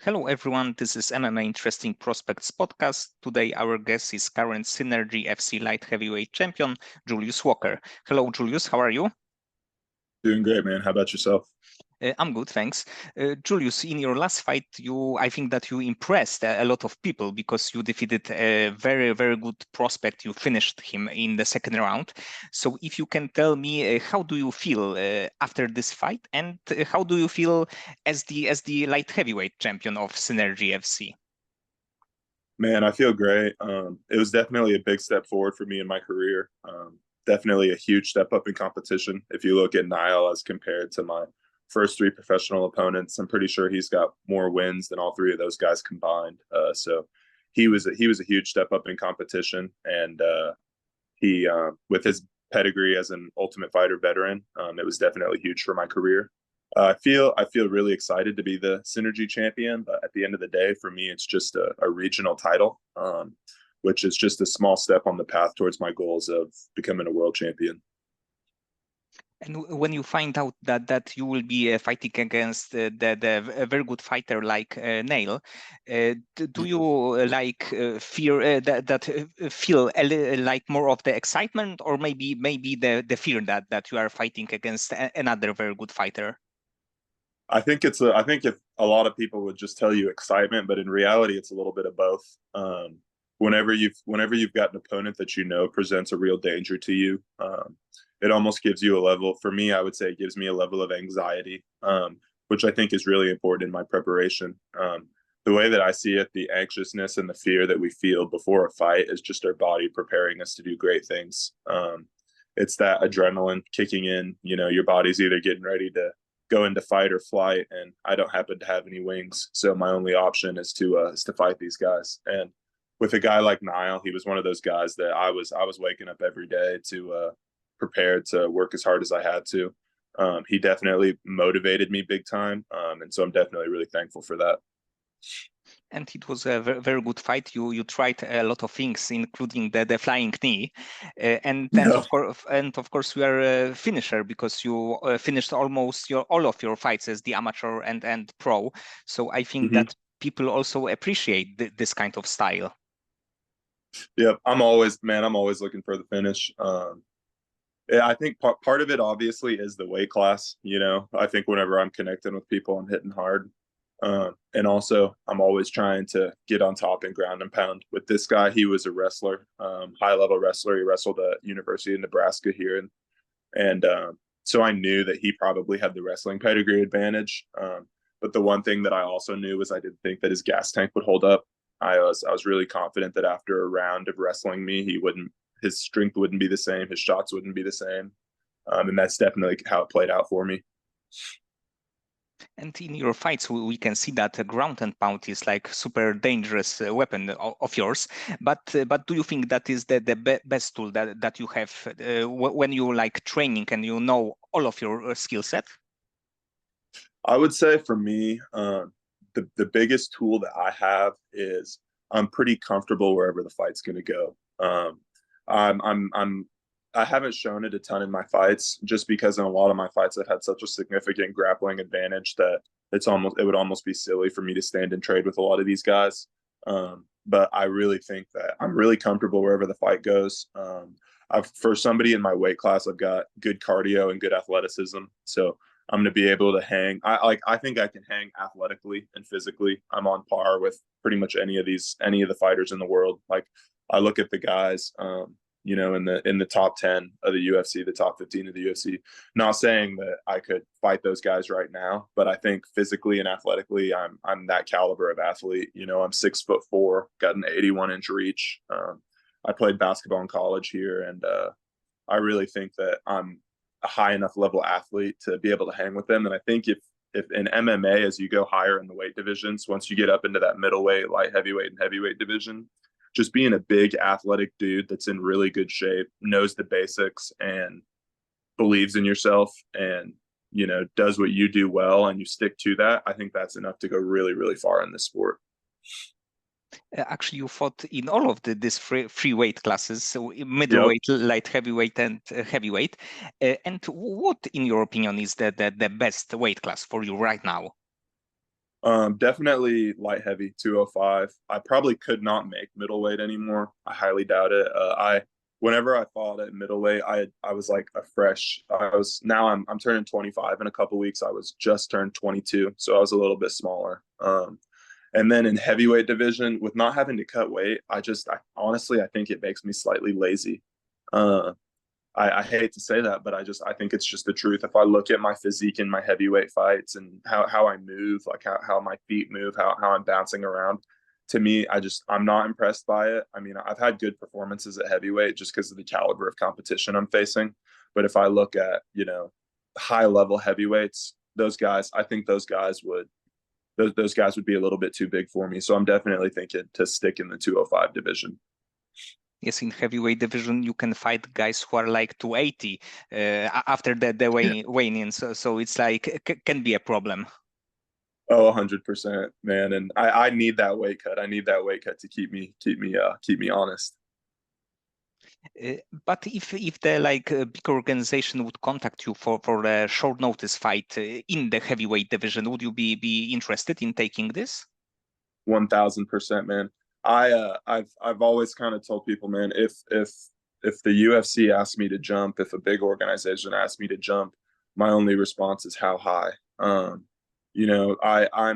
Hello, everyone. This is MMA Interesting Prospects podcast. Today, our guest is current Synergy FC light heavyweight champion, Julius Walker. Hello, Julius. How are you? Doing great, man. How about yourself? I'm good, thanks. Julius, in your last fight, I think that you impressed a lot of people because you defeated a very, very good prospect. You finished him in the second round. So, if you can tell me, how do you feel after this fight, and how do you feel as the light heavyweight champion of Synergy FC? Man, I feel great. It was definitely a big step forward for me in my career. Definitely a huge step up in competition. If you look at Nyle as compared to my first three professional opponents, I'm pretty sure he's got more wins than all three of those guys combined. So he was a huge step up in competition, and he with his pedigree as an Ultimate Fighter veteran, it was definitely huge for my career. I feel really excited to be the Synergy champion, but at the end of the day, for me, it's just a regional title, which is just a small step on the path towards my goals of becoming a world champion. And when you find out that you will be fighting against a very good fighter like Nyle, do you fear feel like more of the excitement, or maybe the fear that you are fighting against another very good fighter? I think if a lot of people would just tell you excitement, but in reality, it's a little bit of both. Whenever you've got an opponent that you know presents a real danger to you, it almost gives you a level. For me, I would say it gives me a level of anxiety, which I think is really important in my preparation. The way that I see it, the anxiousness and the fear that we feel before a fight is just our body preparing us to do great things. It's that adrenaline kicking in. You know, your body's either getting ready to go into fight or flight, and I don't happen to have any wings, so my only option is to fight these guys. And with a guy like Nyle, he was one of those guys that I was waking up every day to prepare to work as hard as I had to. He definitely motivated me big time, and so I'm definitely really thankful for that. And it was a very, very good fight. You tried a lot of things, including the flying knee, Yeah. and of course you are a finisher because you finished almost all of your fights as the amateur and pro. So I think Mm-hmm. that people also appreciate this kind of style. Yeah, I'm always looking for the finish. I think part of it obviously is the weight class. You know, I think whenever I'm connecting with people, I'm hitting hard. And also, I'm always trying to get on top and ground and pound. With this guy, he was a wrestler, high level wrestler. He wrestled at University of Nebraska here, and so I knew that he probably had the wrestling pedigree advantage. But the one thing that I also knew was I didn't think that his gas tank would hold up. I was really confident that after a round of wrestling me, his strength wouldn't be the same, his shots wouldn't be the same, and that's definitely how it played out for me. And in your fights, we can see that ground and pound is like super dangerous weapon of yours. But do you think that is the best tool that you have when you like training and you know all of your skill set? I would say for me, the biggest tool that I have is I'm pretty comfortable wherever the fight's going to go. I'm I haven't shown it a ton in my fights just because in a lot of my fights I've had such a significant grappling advantage that it would almost be silly for me to stand and trade with a lot of these guys. But I really think that I'm really comfortable wherever the fight goes. For somebody in my weight class, I've got good cardio and good athleticism, so I'm going to be able to hang. I think I can hang athletically and physically. I'm on par with pretty much any of the fighters in the world. Like I look at the guys, in the top 10 of the UFC, the top 15 of the UFC. Not saying that I could fight those guys right now, but I think physically and athletically, I'm that caliber of athlete. You know, I'm 6'4", got an 81-inch reach. I played basketball in college here, and I really think that I'm a high enough level athlete to be able to hang with them. And I think if in MMA, as you go higher in the weight divisions, once you get up into that middleweight, light heavyweight, and heavyweight division, just being a big athletic dude that's in really good shape, knows the basics, and believes in yourself, and does what you do well, and you stick to that. I think that's enough to go really, really far in this sport. Actually, you fought in all of these free weight classes, so Yep. middleweight, light heavyweight, and heavyweight. And what, in your opinion, is the best weight class for you right now? Definitely light heavy 205. I probably could not make middleweight anymore. I highly doubt it. I whenever I fought at middleweight, I was like a fresh. I was now I'm turning 25 in a couple weeks. I was just turned 22, so I was a little bit smaller. And then in heavyweight division, with not having to cut weight, I honestly I think it makes me slightly lazy. Uh, I hate to say that, but I think it's just the truth. If I look at my physique in my heavyweight fights and how I move, like how my feet move, how I'm bouncing around, to me, I'm not impressed by it. I mean, I've had good performances at heavyweight just because of the caliber of competition I'm facing. But if I look at, high level heavyweights, those guys, I think those guys would be a little bit too big for me. So I'm definitely thinking to stick in the 205 division. Yes, in heavyweight division, you can fight guys who are like 280 after the weighing in. So it's like can be a problem. Oh, 100%, man. And I need that weight cut. I need that weight cut to keep me honest. But if the big organization would contact you for a short notice fight in the heavyweight division, would you be interested in taking this? 1,000%, man. I've always kind of told people, man, if the UFC asks me to jump, if a big organization asks me to jump, my only response is how high. I'm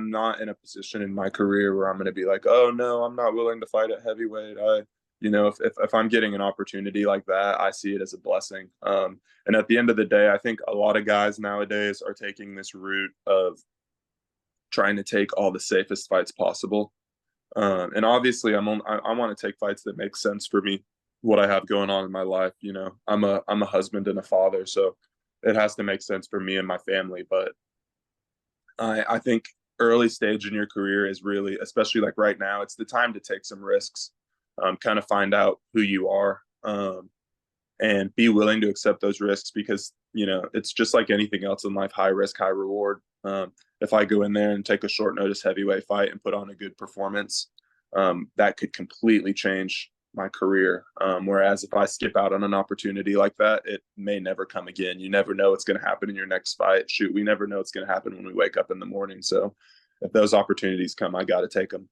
not in a position in my career where I'm going to be like, oh no, I'm not willing to fight at heavyweight. If I'm getting an opportunity like that, I see it as a blessing. And at the end of the day, I think a lot of guys nowadays are taking this route of trying to take all the safest fights possible. And obviously, I want to take fights that make sense for me, what I have going on in my life. I'm a husband and a father, so it has to make sense for me and my family. But I think early stage in your career is really, especially like right now, it's the time to take some risks, kind of find out who you are, and be willing to accept those risks because it's just like anything else in life, high risk, high reward. If I go in there and take a short notice heavyweight fight and put on a good performance, that could completely change my career. Whereas if I skip out on an opportunity like that, it may never come again. You never know what's going to happen in your next fight. Shoot, we never know what's going to happen when we wake up in the morning. So if those opportunities come, I got to take them.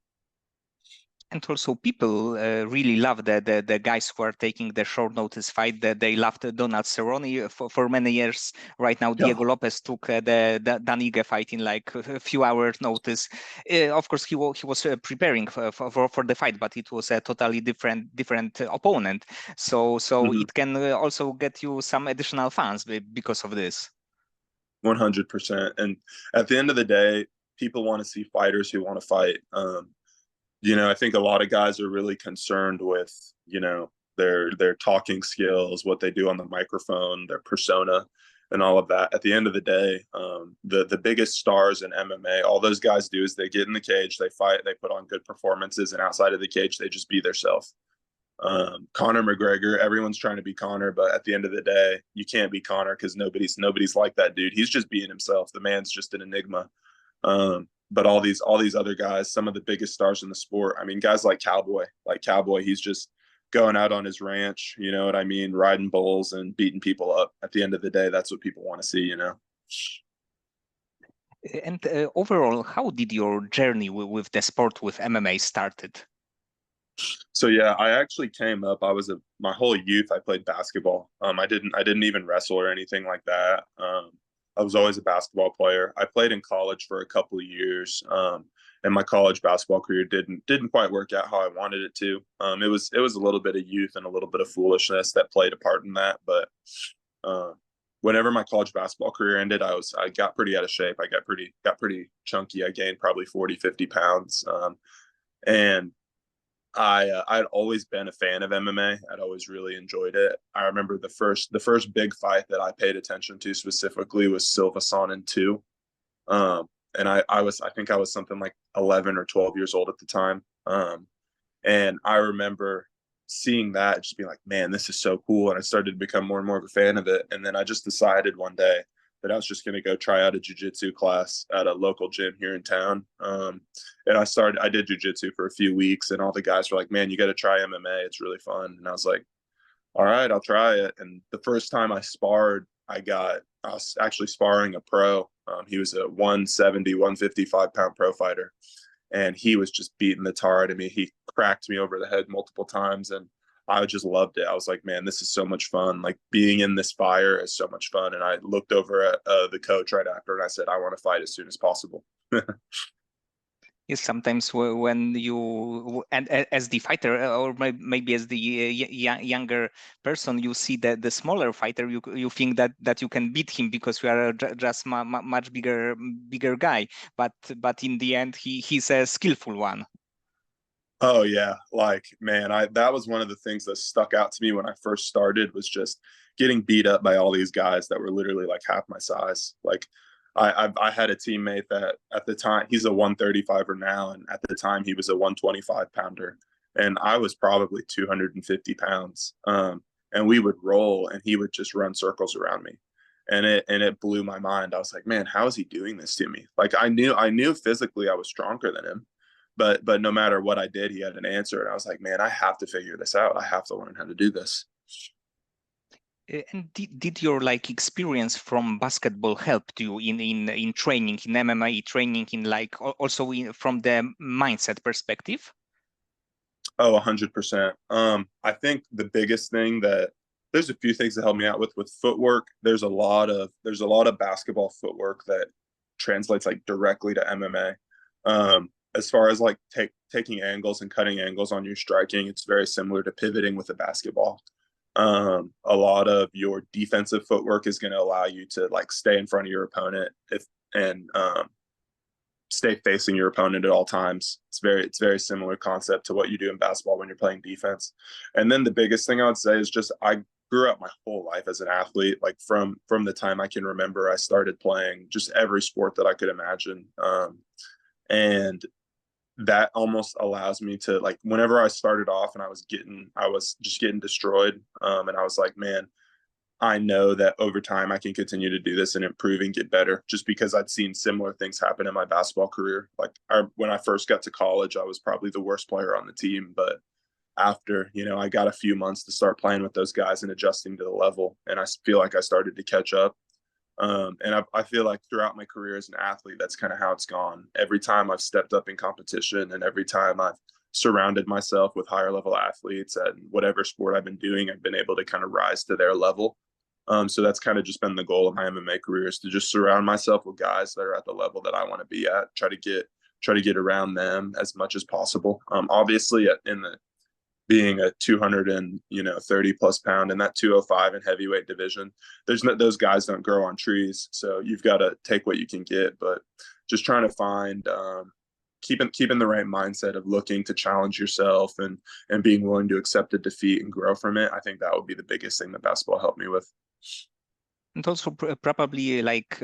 And also, people really love the guys who are taking the short notice fight. They loved Donald Cerrone for many years. Right now, Diego Lopez took the Dan Ige fight in like a few hours notice. Of course, he was preparing for the fight, but it was a totally different opponent. So it can also get you some additional fans because of this. 100%. And at the end of the day, people want to see fighters who want to fight. I think a lot of guys are really concerned with, their talking skills, what they do on the microphone, their persona, and all of that. At the end of the day, the biggest stars in MMA, all those guys do is they get in the cage, they fight, they put on good performances, and outside of the cage, they just be themselves. Conor McGregor, everyone's trying to be Conor, but at the end of the day, you can't be Conor because nobody's like that dude. He's just being himself. The man's just an enigma. But all these other guys, some of the biggest stars in the sport. I mean, guys like Cowboy, he's just going out on his ranch, you know what I mean, riding bulls and beating people up. At the end of the day, that's what people want to see, And overall, how did your journey with the sport with MMA started? So yeah, I actually came up. My whole youth I played basketball. I didn't even wrestle or anything like that. I was always a basketball player. I played in college for a couple of years, and my college basketball career didn't quite work out how I wanted it to. It was a little bit of youth and a little bit of foolishness that played a part in that. But whenever my college basketball career ended, I got pretty out of shape. I got pretty chunky. I gained probably 40, 50 pounds, and I'd always been a fan of MMA. I'd always really enjoyed it. I remember the first big fight that I paid attention to specifically was Silva Sonnen 2. And I think I was something like 11 or 12 years old at the time. And I remember seeing that, just being like, man, this is so cool. And I started to become more and more of a fan of it. And then I just decided one day that I was just going to go try out a jiu-jitsu class at a local gym here in town. And I did jiu-jitsu for a few weeks, and all the guys were like, man, you got to try MMA. It's really fun. And I was like, all right, I'll try it. And the first time I sparred, I was actually sparring a pro. He was a 170, 155 pound pro fighter, and he was just beating the tar out of me. He cracked me over the head multiple times, and I just loved it. I was like, man, this is so much fun. Like being in this fire is so much fun. And I looked over at the coach right after, and I said, I want to fight as soon as possible. Yes, sometimes when you and as the fighter or maybe as the younger person, you see that the smaller fighter, you think that you can beat him because you are just much bigger guy, but in the end he's a skillful one. Oh yeah, like man, I that was one of the things that stuck out to me when I first started was just getting beat up by all these guys that were literally like half my size. Like I had a teammate that at the time he's a 135er now, and at the time he was a 125 pounder, and I was probably 250 pounds. And we would roll, and he would just run circles around me, and it blew my mind. I was like, man, how is he doing this to me? Like I knew physically I was stronger than him, but no matter what I did, he had an answer, and I was like, man, I have to figure this out. I have to learn how to do this. And did your like experience from basketball help you in training in MMA training in like also from the mindset perspective? Oh, 100%. I think the biggest thing that there's a few things that help me out with footwork. There's a lot of basketball footwork that translates like directly to MMA. As far as like taking angles and cutting angles on your striking, it's very similar to pivoting with a basketball. A lot of your defensive footwork is going to allow you to like stay in front of your opponent if and stay facing your opponent at all times. It's very similar concept to what you do in basketball when you're playing defense. And then the biggest thing I would say is just I grew up my whole life as an athlete. Like from the time I can remember, I started playing just every sport that I could imagine. And that almost allows me to like whenever I started off and I was just getting destroyed. And I was like, man, I know that over time I can continue to do this and improve and get better just because I'd seen similar things happen in my basketball career. Like when I first got to college, I was probably the worst player on the team. But after, I got a few months to start playing with those guys and adjusting to the level. And I feel like I started to catch up. And I feel like throughout my career as an athlete, that's kind of how it's gone. Every time I've stepped up in competition and every time I've surrounded myself with higher level athletes at whatever sport I've been doing, I've been able to kind of rise to their level. So that's kind of just been the goal of my MMA career is to just surround myself with guys that are at the level that I want to be at. Try to get around them as much as possible. Obviously, in the being a 230 plus pound and that 205 in heavyweight division, those guys don't grow on trees. So you've got to take what you can get, but just trying to find keeping the right mindset of looking to challenge yourself and being willing to accept a defeat and grow from it. I think that would be the biggest thing that basketball helped me with. And also probably like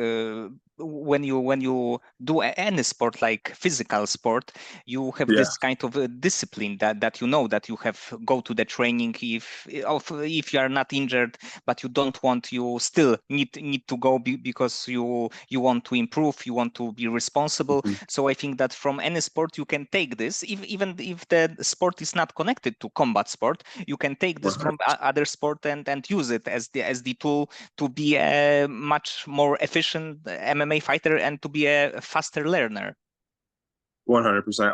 when you do any sport like physical sport, you have Yeah. this kind of discipline that you know that you have go to the training if you are not injured, but you don't want, you still need to go because you want to improve, you want to be responsible. Mhm. So I think that from any sport you can take this, even if the sport is not connected to combat sport, you can take this from other sport and use it as the tool to be a much more efficient MMA fighter and to be a faster learner. 100%.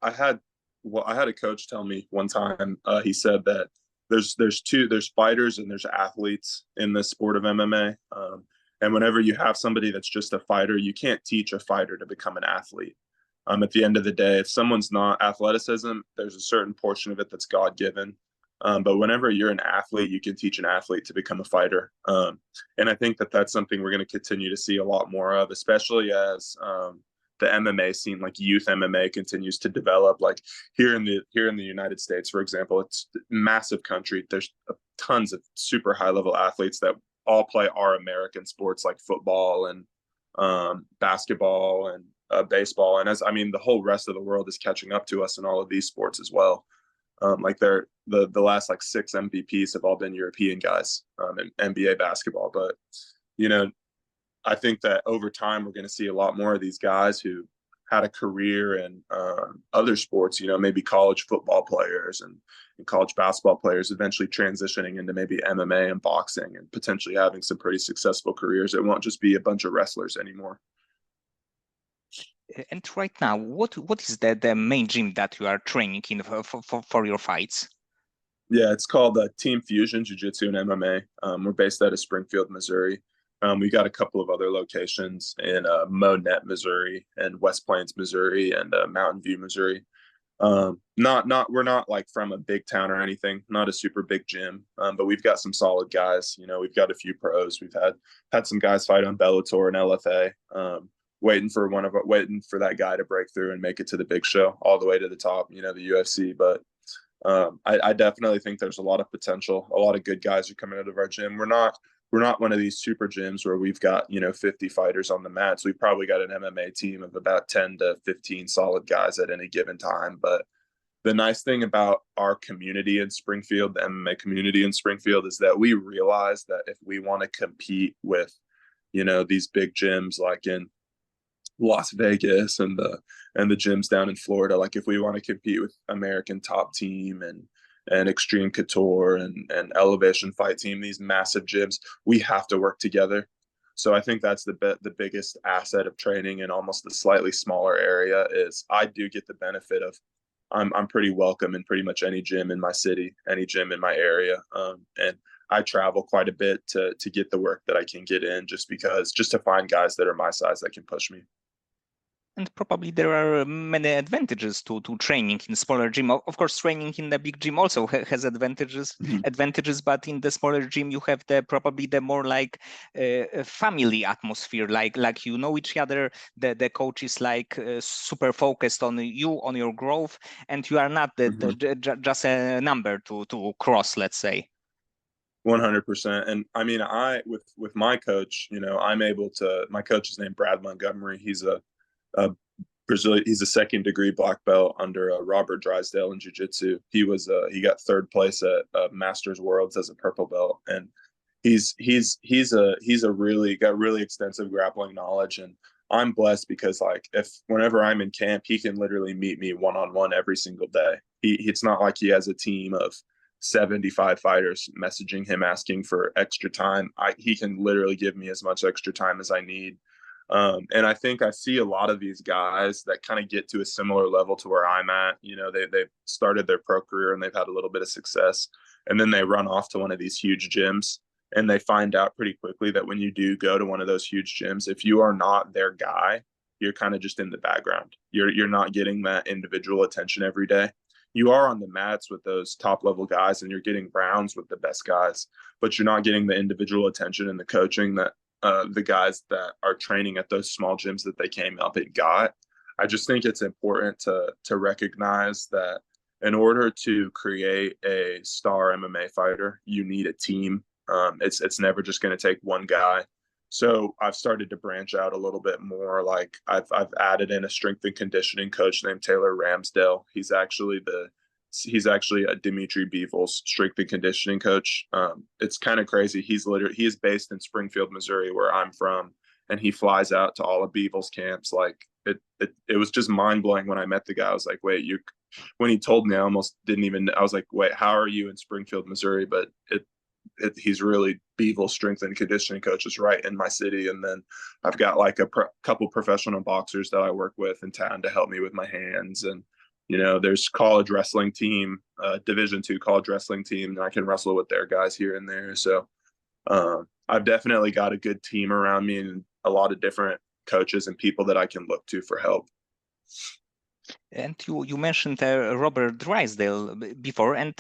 I had a coach tell me one time. He said that there's fighters and there's athletes in the sport of MMA. And whenever you have somebody that's just a fighter, you can't teach a fighter to become an athlete. At the end of the day, if someone's not athleticism, there's a certain portion of it that's God given. But whenever you're an athlete, you can teach an athlete to become a fighter. And I think that that's something we're going to continue to see a lot more of, especially as the MMA scene, like youth MMA, continues to develop. Like here in the United States, for example, it's a massive country. There's tons of super high level athletes that all play our American sports like football and basketball and baseball. And the whole rest of the world is catching up to us in all of these sports as well. Like the last like 6 MVPs have all been European guys in NBA basketball. But I think that over time we're going to see a lot more of these guys who had a career in other sports, maybe college football players and college basketball players, eventually transitioning into maybe MMA and boxing and potentially having some pretty successful careers. It won't just be a bunch of wrestlers anymore. And right now, what is the main gym that you are training in for your fights? Yeah, it's called Team Fusion Jiu-Jitsu and MMA. We're based out of Springfield, Missouri. We got a couple of other locations in Monette, Missouri, and West Plains, Missouri, and Mountain View, Missouri. We're not like from a big town or anything, not a super big gym, but we've got some solid guys. We've got a few pros. We've had some guys fight on Bellator and LFA. Waiting for that guy to break through and make it to the big show, all the way to the top, the UFC. But I definitely think there's a lot of potential. A lot of good guys are coming out of our gym. We're not one of these super gyms where we've got 50 fighters on the mats. We've probably got an MMA team of about 10 to 15 solid guys at any given time. But the nice thing about our community in Springfield, the MMA community in Springfield, is that we realize that if we want to compete with these big gyms like in Las Vegas and the gyms down in Florida, like if we want to compete with American Top Team and Extreme Couture and Elevation Fight Team, these massive gyms, we have to work together. So I think that's the biggest asset of training in almost a slightly smaller area is I do get the benefit of I'm pretty welcome in pretty much any gym in my city, any gym in my area, and I travel quite a bit to get the work that I can get in, just to find guys that are my size that can push me. And probably there are many advantages to training in smaller gym. Of course, training in the big gym also has advantages. But in the smaller gym, you have probably the more like family atmosphere. Like you know each other. The coach is like super focused on you, on your growth, and you are not just a number to cross. Let's say. 100%. And I mean, with my coach, I'm able to. My coach is named Brad Montgomery. He's a Brazilian. He's a second degree black belt under Robert Drysdale in jiu-jitsu. He got third place at Masters Worlds as a purple belt, and he's got really extensive grappling knowledge. And I'm blessed because whenever I'm in camp, he can literally meet me one-on-one every single day. It's not like he has a team of 75 fighters messaging him asking for extra time. He can literally give me as much extra time as I need. And I think I see a lot of these guys that kind of get to a similar level to where I'm at. They've started their pro career and they've had a little bit of success. And then they run off to one of these huge gyms and they find out pretty quickly that when you do go to one of those huge gyms, if you are not their guy, you're kind of just in the background. You're not getting that individual attention every day. You are on the mats with those top level guys and you're getting rounds with the best guys, but you're not getting the individual attention and the coaching that the guys that are training at those small gyms that they came up and got. I just think it's important to recognize that in order to create a star MMA fighter, you need a team. It's never just going to take one guy. So I've started to branch out a little bit more. Like I've added in a strength and conditioning coach named Taylor Ramsdale. He's actually a Dimitri Bevil's strength and conditioning coach. It's kind of crazy. He is based in Springfield, Missouri, where I'm from, and he flies out to all of Bevil's camps. Like it was just mind blowing when I met the guy. I was like, wait, when he told me, I almost didn't even. I was like, wait, how are you in Springfield, Missouri? But he's really Bevil's strength and conditioning coaches right in my city. And then I've got like a couple professional boxers that I work with in town to help me with my hands. And there's college wrestling team, Division II college wrestling team, and I can wrestle with their guys here and there. So I've definitely got a good team around me and a lot of different coaches and people that I can look to for help. And you mentioned Robert Drysdale before, and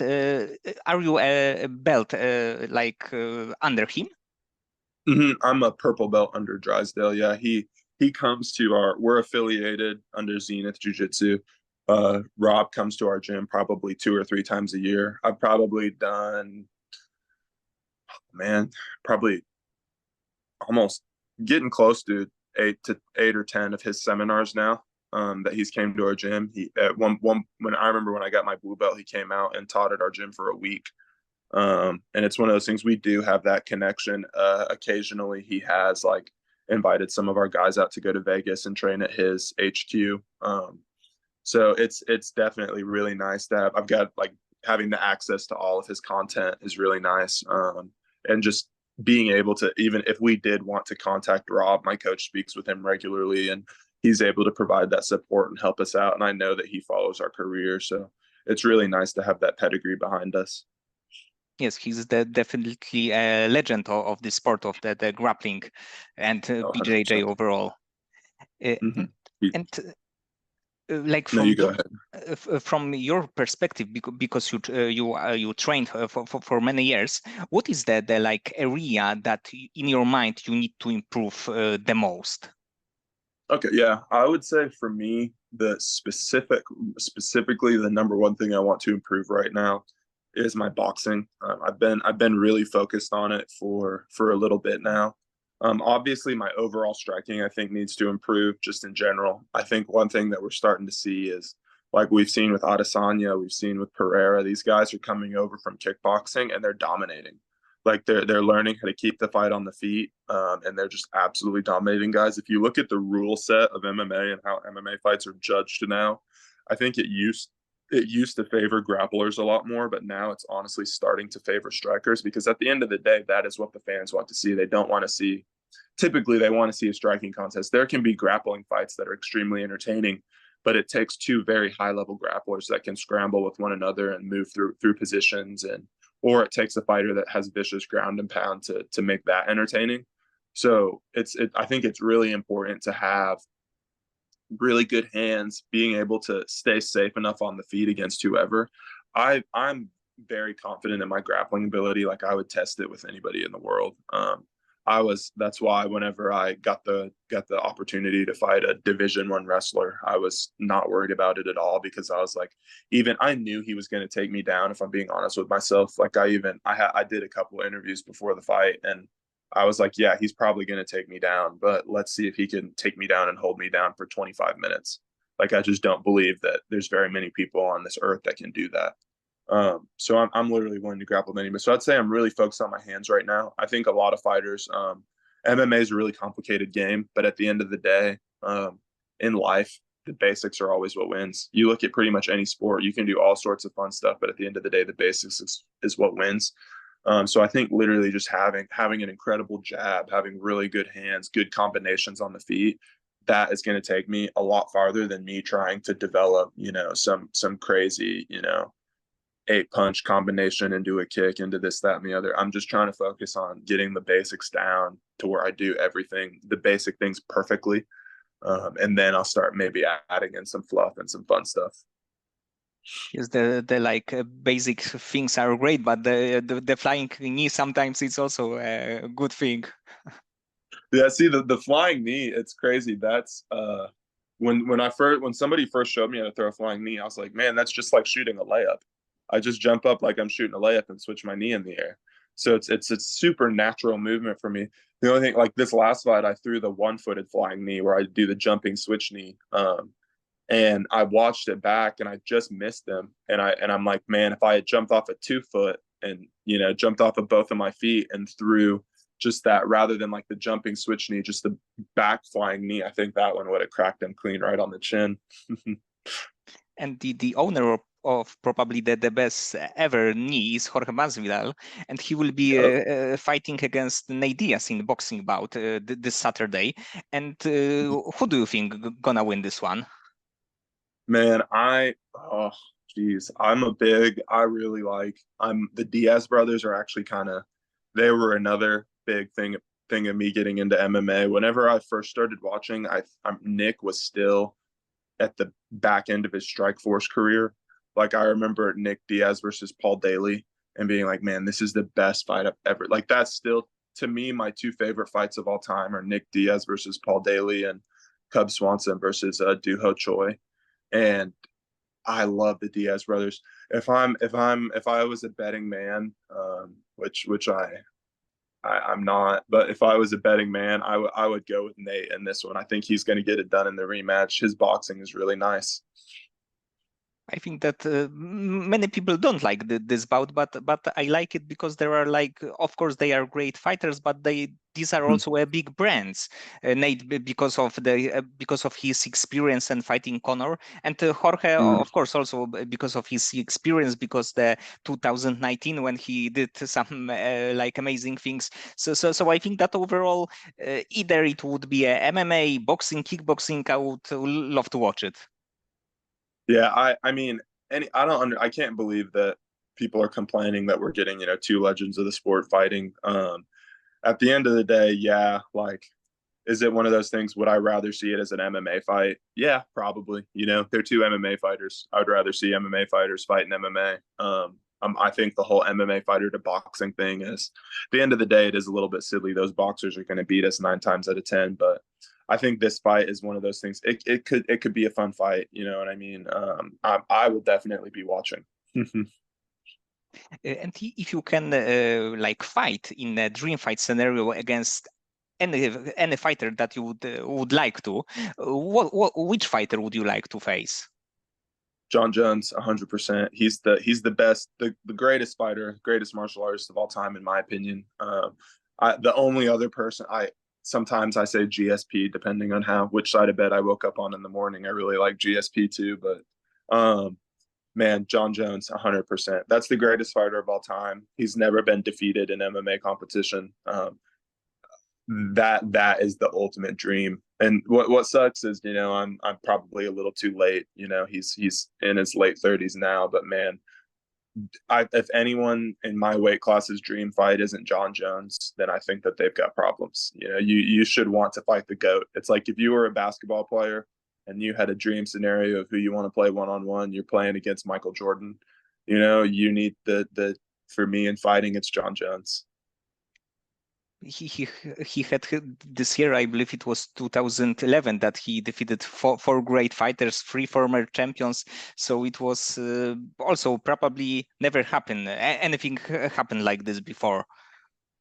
are you a belt under him? I'm a purple belt under Drysdale. Yeah, he comes to we're affiliated under Zenith Jiu-Jitsu. Rob comes to our gym probably 2 or 3 times a year. I've probably done, probably almost getting close to 8 or 10 of his seminars now. That he's came to our gym. He at one when I remember when I got my blue belt, he came out and taught at our gym for a week. And it's one of those things we do have that connection. Occasionally he has like invited some of our guys out to go to Vegas and train at his HQ. So it's definitely really nice to have. I've got like having the access to all of his content is really nice. And just being able to, even if we did want to contact Rob, my coach speaks with him regularly and he's able to provide that support and help us out. And I know that he follows our career. So it's really nice to have that pedigree behind us. Yes, he's definitely a legend of the sport of the grappling and BJJ 100%. overall. Mm-hmm. And like No, from you go ahead. from your perspective, because you trained for many years, what is the like area that in your mind you need to improve the most? Okay, yeah, I would say for me, the specifically the number one thing I want to improve right now is my boxing. I've been really focused on it for a little bit now. Obviously, my overall striking I think needs to improve just in general. I think one thing that we're starting to see is like we've seen with Adesanya, we've seen with Pereira. These guys are coming over from kickboxing and they're dominating. Like they're learning how to keep the fight on the feet, and they're just absolutely dominating guys. If you look at the rule set of MMA and how MMA fights are judged now, I think it used to favor grapplers a lot more, but now it's honestly starting to favor strikers because at the end of the day, that is what the fans want to see. They don't want to see, typically, they want to see a striking contest. There can be grappling fights that are extremely entertaining, but it takes two very high level grapplers that can scramble with one another and move through positions, and or it takes a fighter that has vicious ground and pound to make that entertaining. So I think it's really important to have really good hands, being able to stay safe enough on the feet against whoever. I'm very confident in my grappling ability. Like I would test it with anybody in the world. That's why whenever I got the opportunity to fight a Division 1 wrestler, I was not worried about it at all because I was like, even I knew he was going to take me down. If I'm being honest with myself, like I did a couple of interviews before the fight and I was like, yeah, he's probably going to take me down, but let's see if he can take me down and hold me down for 25 minutes. Like, I just don't believe that there's very many people on this earth that can do that. So I'm literally willing to grapple with anybody. So I'd say I'm really focused on my hands right now. I think a lot of fighters, MMA is a really complicated game, but at the end of the day, in life, the basics are always what wins. You look at pretty much any sport, you can do all sorts of fun stuff, but at the end of the day, the basics is what wins. So I think literally just having an incredible jab, having really good hands, good combinations on the feet, that is going to take me a lot farther than me trying to develop, some crazy, 8-punch combination into a kick into this, that, and the other. I'm just trying to focus on getting the basics down to where I do everything, the basic things perfectly. And then I'll start maybe adding in some fluff and some fun stuff. Yes, the like basic things are great, but the flying knee sometimes it's also a good thing. Yeah, see the flying knee, it's crazy. That's when somebody first showed me how to throw a flying knee, I was like, man, that's just like shooting a layup. I just jump up like I'm shooting a layup and switch my knee in the air. So it's a super natural movement for me. The only thing, like this last fight, I threw the one-footed flying knee where I do the jumping switch knee. And I watched it back and I just missed them. And I'm like, man, if I had jumped off a 2 foot and jumped off of both of my feet and threw just that rather than like the jumping switch knee, just the back flying knee, I think that one would have cracked him clean right on the chin. And the owner of probably the best ever knee is Jorge Masvidal, and he will be Yep. fighting against Nate Diaz in boxing bout this Saturday. And who do you think gonna win this one? Man, oh geez, I really like the Diaz brothers are actually they were another big thing of me getting into MMA. Whenever I first started watching, Nick was still at the back end of his Strikeforce career. Like I remember Nick Diaz versus Paul Daly and being like, man, this is the best fight I've ever. Like that's still to me my two favorite fights of all time are Nick Diaz versus Paul Daly and Cub Swanson versus Doo Ho Choi. And I love the Diaz brothers. If I was a betting man, which I'm not, but if I was a betting man, I would go with Nate in this one. I think he's going to get it done in the rematch. His boxing is really nice. I think that many people don't like this bout, but I like it because there are like, of course, they are great fighters, but these are also big brands. Nate, because of because of his experience and fighting Conor, and Jorge, of course, also because of his experience, because the 2019 when he did some like amazing things. So I think that overall, either it would be a MMA, boxing, kickboxing, I would love to watch it. Yeah, I mean, I can't believe that people are complaining that we're getting, two legends of the sport fighting. At the end of the day, yeah, like, is it one of those things? Would I rather see it as an MMA fight? Yeah, probably. They're two MMA fighters. I would rather see MMA fighters fighting MMA. I think the whole MMA fighter to boxing thing is, at the end of the day, it is a little bit silly. Those boxers are going to beat us 9 times out of 10, but I think this fight is one of those things. It could be a fun fight. You know what I mean? I will definitely be watching. And if you can like fight in a dream fight scenario against any fighter that you would like to, which fighter would you like to face? John Jones, 100%. He's the best, the greatest fighter, greatest martial artist of all time, in my opinion. The only other person sometimes I say GSP, depending on which side of bed I woke up on in the morning. I really like GSP too, but man, John Jones, 100%. That's the greatest fighter of all time. He's never been defeated in MMA competition. That is the ultimate dream. And what sucks is, I'm probably a little too late. He's in his late 30s now, but man, if anyone in my weight class's dream fight isn't John Jones, then I think that they've got problems. You should want to fight the GOAT. It's like if you were a basketball player and you had a dream scenario of who you want to play one-on-one, you're playing against Michael Jordan. You need for me in fighting, it's John Jones. He had this year, I believe it was 2011, that he defeated four great fighters, 3 former champions. So it was also probably never happened. Anything happened like this before.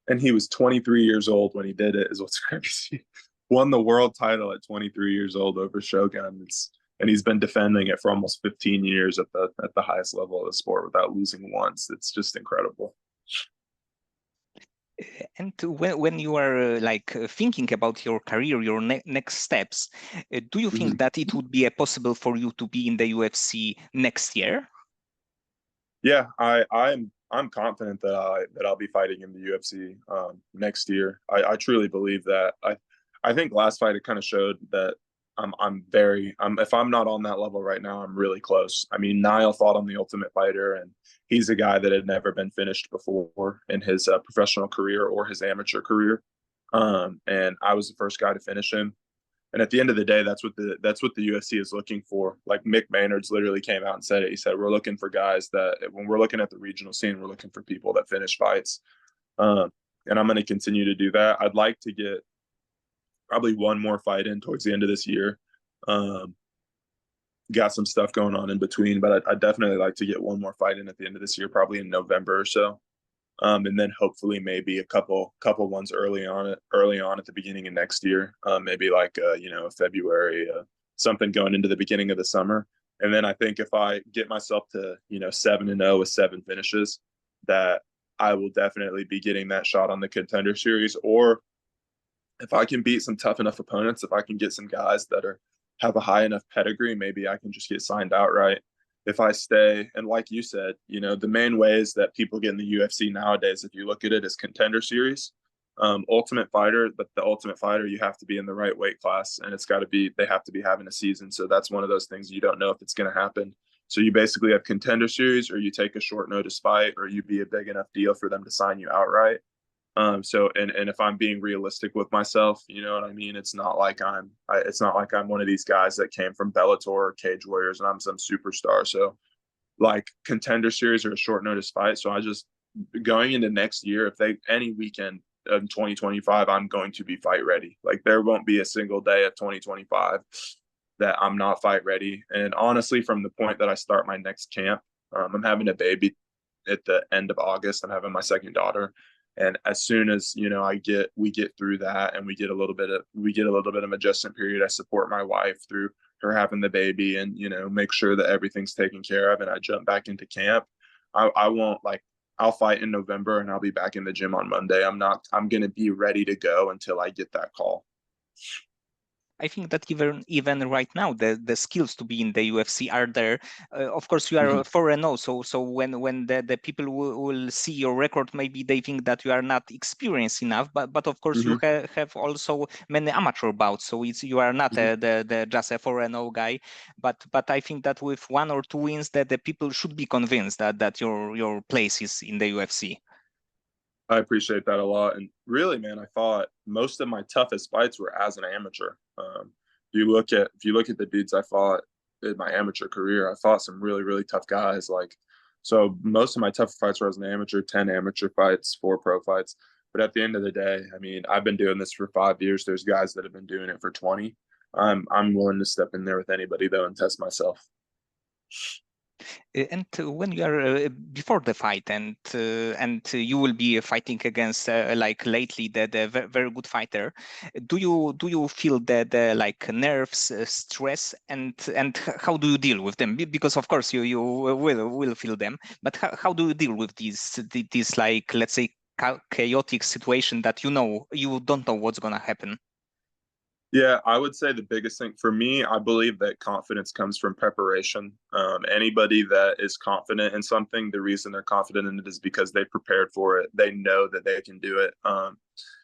And he was 23 years old when he did it, is what's crazy. Won the world title at 23 years old over Shogun. And he's been defending it for almost 15 years at the highest level of the sport without losing once. It's just incredible. And when you are thinking about your career, your next steps, do you think that it would be possible for you to be in the UFC next year? Yeah, I'm confident that I'll be fighting in the UFC next year. I truly believe that. I think last fight it kind of showed that if I'm not on that level right now, I'm really close. I mean, Nyle fought on the Ultimate Fighter, and he's a guy that had never been finished before in his professional career or his amateur career. And I was the first guy to finish him. And at the end of the day, that's what the UFC is looking for. Like Mick Maynard's literally came out and said it. He said, we're looking for guys that when we're looking at the regional scene, we're looking for people that finish fights. And I'm going to continue to do that. I'd like to get probably one more fight in towards the end of this year. Got some stuff going on in between, but I'd definitely like to get one more fight in at the end of this year, probably in November or so. And then hopefully maybe a couple ones early on at the beginning of next year, maybe like February, something going into the beginning of the summer. And then I think if I get myself to 7-0 with 7 finishes, that I will definitely be getting that shot on the Contender Series. Or if I can beat some tough enough opponents, if I can get some guys that have a high enough pedigree, maybe I can just get signed outright. If I stay, and like you said, the main ways that people get in the UFC nowadays, if you look at it, is Contender Series, Ultimate Fighter. But the Ultimate Fighter, you have to be in the right weight class, and they have to be having a season. So that's one of those things you don't know if it's going to happen. So you basically have Contender Series, or you take a short notice fight, or you be a big enough deal for them to sign you outright. So if I'm being realistic with myself, you know what I mean? It's not like I'm one of these guys that came from Bellator or Cage Warriors and I'm some superstar. So like Contender Series or a short notice fight. So I just going into next year, any weekend of 2025, I'm going to be fight ready. Like there won't be a single day of 2025 that I'm not fight ready. And honestly, from the point that I start my next camp, I'm having a baby at the end of August. I'm having my second daughter. And as soon as we get through that, and we get a little bit of adjustment period. I support my wife through her having the baby and, make sure that everything's taken care of and I jump back into camp, I won't like, I'll fight in November and I'll be back in the gym on Monday. I'm going to be ready to go until I get that call. I think that even right now the skills to be in the UFC are there. Of course, you are 4-0, so when the people will see your record, maybe they think that you are not experienced enough. But of course, you have also many amateur bouts, so you are not the just a 4-0 guy. But I think that with 1 or 2 wins, that the people should be convinced that your place is in the UFC. I appreciate that a lot. And really, man, I thought most of my toughest fights were as an amateur. If you look at the dudes I fought in my amateur career, I fought some really, really tough guys. So most of my tough fights were as an amateur, 10 amateur fights, 4 pro fights. But at the end of the day, I mean, I've been doing this for 5 years. There's guys that have been doing it for 20. I'm willing to step in there with anybody though and test myself. And when you are before the fight, and you will be fighting against like lately the very good fighter, do you feel the like nerves, stress, and how do you deal with them? Because of course you will feel them, but how do you deal with these like, let's say, chaotic situation that you don't know what's gonna happen? Yeah, I would say the biggest thing for me, I believe that confidence comes from preparation. Anybody that is confident in something, the reason they're confident in it is because they prepared for it. They know that they can do it.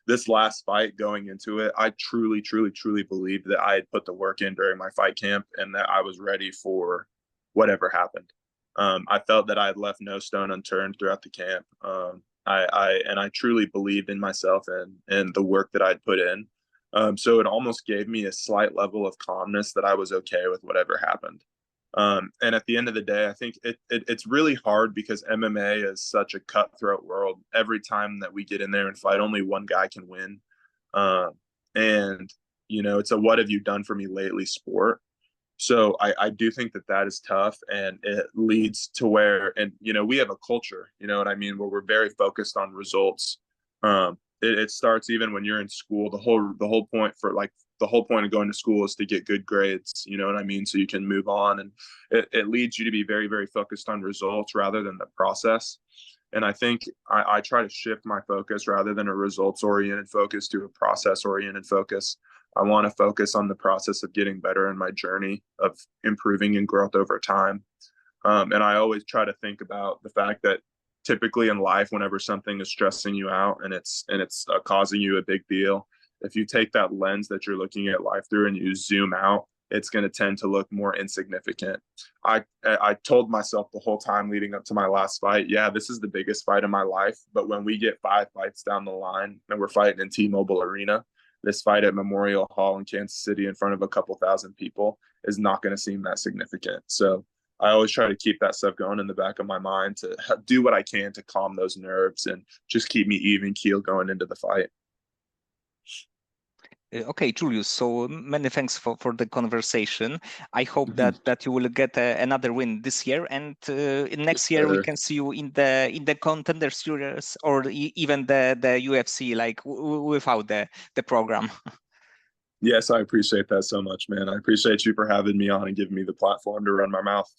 This last fight going into it, I truly, truly, truly believed that I had put the work in during my fight camp and that I was ready for whatever happened. I felt that I had left no stone unturned throughout the camp. I truly believed in myself and the work that I'd put in. So it almost gave me a slight level of calmness that I was okay with whatever happened. And at the end of the day, I think it's really hard because MMA is such a cutthroat world. Every time that we get in there and fight, only one guy can win. And, it's a what have you done for me lately sport. So I do think that is tough and it leads to where, and, we have a culture, you know what I mean, where we're very focused on results. It starts even when you're in school. The whole point of going to school is to get good grades, you know what I mean? So you can move on, and it leads you to be very, very focused on results rather than the process. And I think I try to shift my focus rather than a results oriented focus to a process oriented focus. I want to focus on the process of getting better in my journey of improving and growth over time. And I always try to think about the fact that typically in life, whenever something is stressing you out and it's causing you a big deal, if you take that lens that you're looking at life through and you zoom out, it's going to tend to look more insignificant. I told myself the whole time leading up to my last fight, yeah, this is the biggest fight of my life. But when we get 5 fights down the line and we're fighting in T-Mobile Arena, this fight at Memorial Hall in Kansas City in front of a couple thousand people is not going to seem that significant. So I always try to keep that stuff going in the back of my mind to do what I can to calm those nerves and just keep me even keel going into the fight. Okay, Julius, so many thanks for the conversation. I hope that you will get another win this year, and next year we can see you in the Contender Series or even the UFC, like without the program. Yes, I appreciate that so much, man. I appreciate you for having me on and giving me the platform to run my mouth.